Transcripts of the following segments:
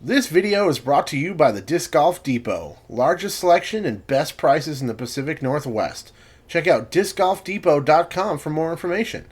This video is brought to you by the Disc Golf Depot, largest selection and best prices in the Pacific Northwest. Check out discgolfdepot.com for more information.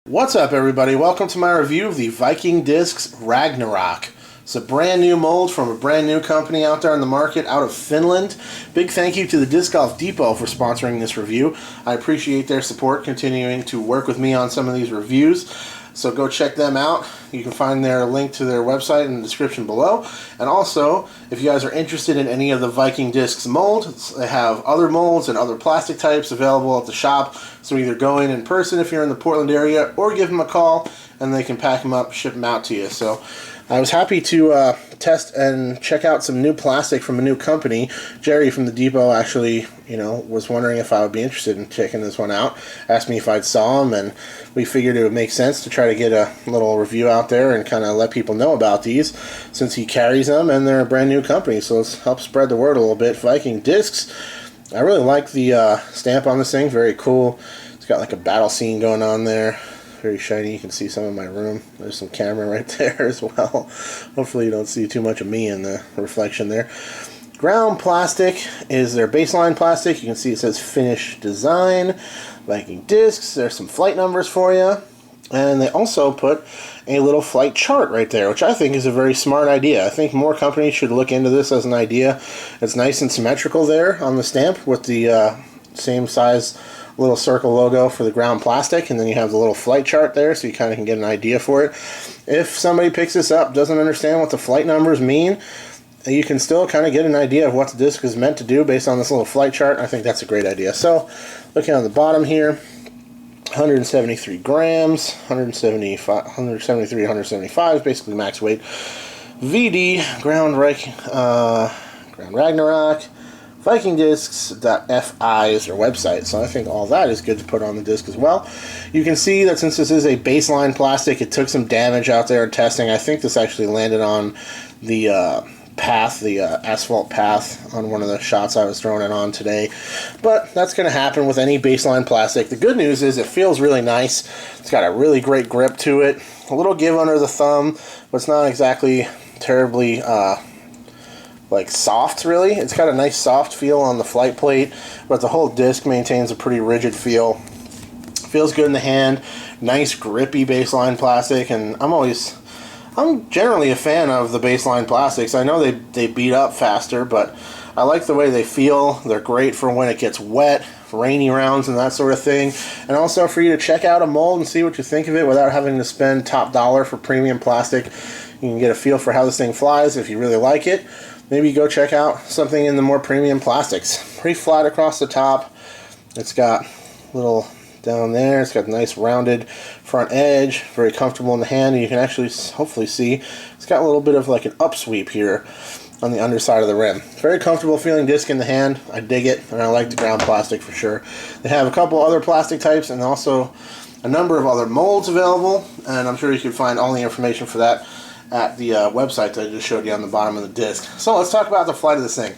What's up, everybody? Welcome to my review of the Viking Discs Ragnarok. It's a brand new mold from a brand new company out there on the market out of Finland. Big thank you to the Disc Golf Depot for sponsoring this review. I appreciate their support, continuing to work with me on some of these reviews. So go check them out. You can find their link to their website in the description below. And also, if you guys are interested in any of the Viking Discs molds, they have other molds and other plastic types available at the shop. So either go in person if you're in the Portland area, or give them a call and they can pack them up, ship them out to you. So I was happy to test and check out some new plastic from a new company. Jerry from the Depot actually, was wondering if I would be interested in checking this one out. Asked me if I'd saw them, and we figured it would make sense to try to get a little review out there and kind of let people know about these, since he carries them and they're a brand new company. So let's help spread the word a little bit. Viking Discs. I really like the stamp on this thing. Very cool. It's got like a battle scene going on there. Very shiny. You can see some of my room. There's some camera right there as well. Hopefully you don't see too much of me in the reflection there. Ground plastic is their baseline plastic. You can see it says Finish Design, Viking Discs. There's some flight numbers for you. And they also put a little flight chart right there, which I think is a very smart idea. I think more companies should look into this as an idea. It's nice and symmetrical there on the stamp with the same size little circle logo for the ground plastic, and then you have the little flight chart there, so you kind of can get an idea for it. If somebody picks this up, doesn't understand what the flight numbers mean, you can still kind of get an idea of what the disc is meant to do based on this little flight chart. I think that's a great idea. So, looking on the bottom here, 173 grams, 173, 175 is basically max weight. VD, Ground Ragnarok, VikingDiscs.fi is their website, so I think all that is good to put on the disc as well. You can see that since this is a baseline plastic, it took some damage out there in testing. I think this actually landed on the path, the asphalt path on one of the shots I was throwing it on today. But that's going to happen with any baseline plastic. The good news is it feels really nice. It's got a really great grip to it. A little give under the thumb, but it's not exactly terribly like soft, really. It's got a nice soft feel on the flight plate, but the whole disc maintains a pretty rigid feel. Feels good in the hand. Nice grippy baseline plastic, and I'm generally a fan of the baseline plastics. I know they beat up faster, but I like the way they feel. They're great for when it gets wet, rainy rounds and that sort of thing. And also for you to check out a mold and see what you think of it without having to spend top dollar for premium plastic. You can get a feel for how this thing flies if you really like it. Maybe go check out something in the more premium plastics. Pretty flat across the top. It's got a little down there. It's got a nice rounded front edge. Very comfortable in the hand. And you can actually hopefully see it's got a little bit of like an upsweep here on the underside of the rim. Very comfortable feeling disc in the hand. I dig it, and I like the ground plastic for sure. They have a couple other plastic types and also a number of other molds available, and I'm sure you can find all the information for that at the website that I just showed you on the bottom of the disc. So let's talk about the flight of this thing.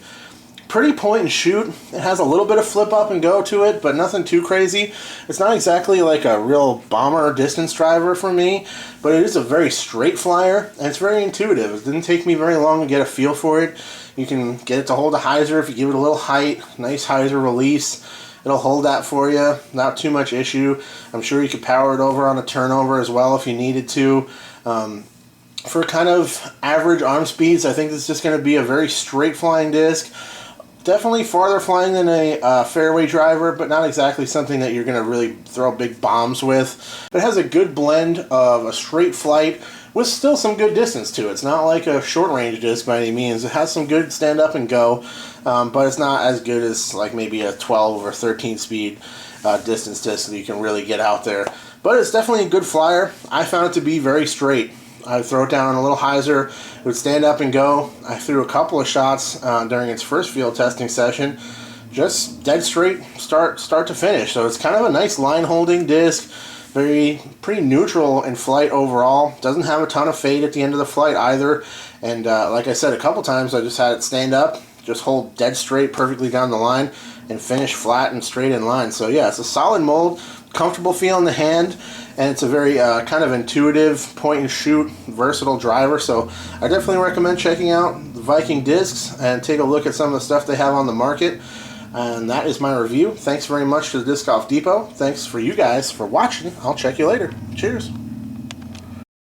Pretty point and shoot. It has a little bit of flip up and go to it, but nothing too crazy. It's not exactly like a real bomber distance driver for me, but it is a very straight flyer, and it's very intuitive. It didn't take me very long to get a feel for it. You can get it to hold a hyzer if you give it a little height. Nice hyzer release. It'll hold that for you. Not too much issue. I'm sure you could power it over on a turnover as well if you needed to. For kind of average arm speeds, I think this is just going to be a very straight flying disc. Definitely farther flying than a fairway driver, but not exactly something that you're going to really throw big bombs with. But it has a good blend of a straight flight with still some good distance to it. It's not like a short range disc by any means. It has some good stand up and go, but it's not as good as like maybe a 12 or 13 speed distance disc that you can really get out there. But it's definitely a good flyer. I found it to be very straight. I would throw it down on a little hyzer, it would stand up and go. I threw a couple of shots during its first field testing session, just dead straight start to finish. So it's kind of a nice line holding disc, pretty neutral in flight overall. Doesn't have a ton of fade at the end of the flight either. And like I said a couple times, I just had it stand up, just hold dead straight perfectly down the line, and finish flat and straight in line. So yeah, it's a solid mold. comfortable feel in the hand, and it's a very kind of intuitive point and shoot versatile driver. So I definitely recommend checking out the Viking discs and take a look at some of the stuff they have on the market. And that is my review. Thanks very much to the Disc Golf Depot. Thanks for you guys for watching. I'll check you later. Cheers.